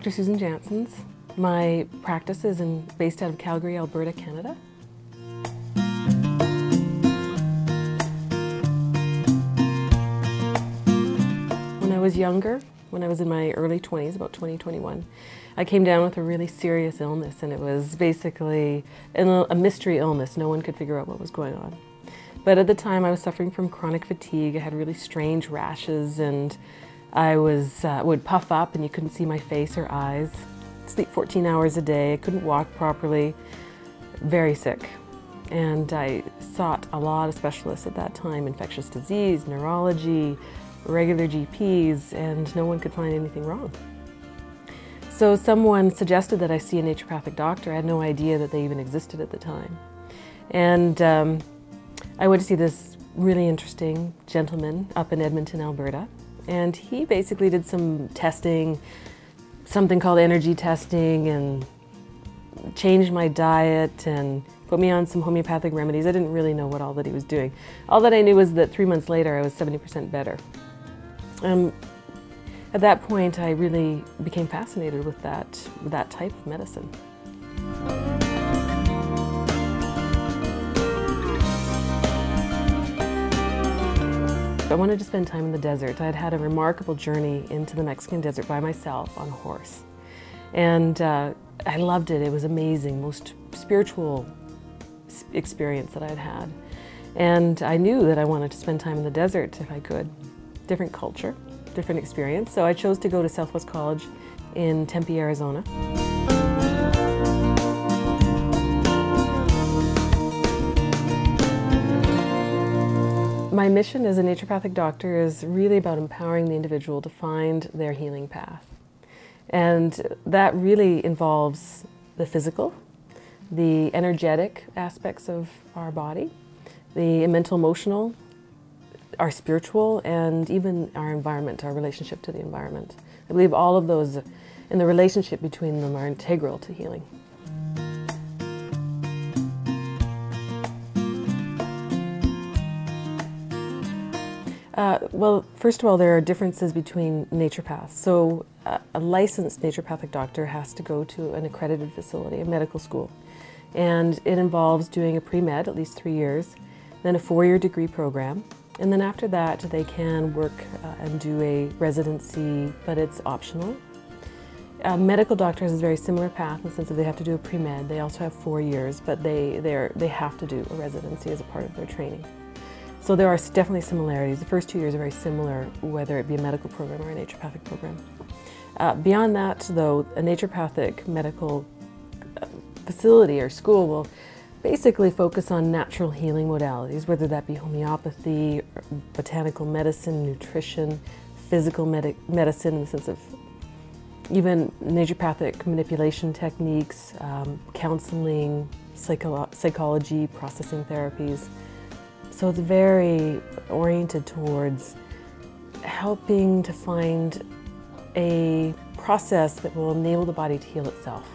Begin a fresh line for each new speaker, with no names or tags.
Dr. Susan Jannsens. My practice is based out of Calgary, Alberta, Canada. When I was younger, when I was in my early 20s, about 2021, I came down with a really serious illness, and it was basically a mystery illness. No one could figure out what was going on. But at the time I was suffering from chronic fatigue. I had really strange rashes, and I would puff up and you couldn't see my face or eyes. Sleep 14 hours a day, I couldn't walk properly, very sick. And I sought a lot of specialists at that time, infectious disease, neurology, regular GPs, and no one could find anything wrong. So someone suggested that I see a naturopathic doctor. I had no idea that they even existed at the time. And I went to see this really interesting gentleman up in Edmonton, Alberta. And he basically did some testing, something called energy testing, and changed my diet and put me on some homeopathic remedies. I didn't really know what all that he was doing. All that I knew was that 3 months later I was 70% better. At that point I really became fascinated with that type of medicine. I wanted to spend time in the desert. I'd had a remarkable journey into the Mexican desert by myself on a horse. And I loved it. It was amazing, most spiritual experience that I'd had. And I knew that I wanted to spend time in the desert if I could. Different culture, different experience. So I chose to go to Southwest College in Tempe, Arizona. My mission as a naturopathic doctor is really about empowering the individual to find their healing path. And that really involves the physical, the energetic aspects of our body, the mental, emotional, our spiritual, and even our environment, our relationship to the environment. I believe all of those and the relationship between them are integral to healing. Well, first of all, there are differences between naturopaths. So a licensed naturopathic doctor has to go to an accredited facility, a medical school. And it involves doing a pre-med, at least 3 years, then a 4-year degree program. And then after that, they can work and do a residency, but it's optional. Medical doctors is a very similar path in the sense that they have to do a pre-med. They also have 4 years, but they have to do a residency as a part of their training. So there are definitely similarities. The first 2 years are very similar, whether it be a medical program or a naturopathic program. Beyond that, though, a naturopathic medical facility or school will basically focus on natural healing modalities, whether that be homeopathy, botanical medicine, nutrition, physical medicine in the sense of even naturopathic manipulation techniques, counseling, psychology, processing therapies. So it's very oriented towards helping to find a process that will enable the body to heal itself.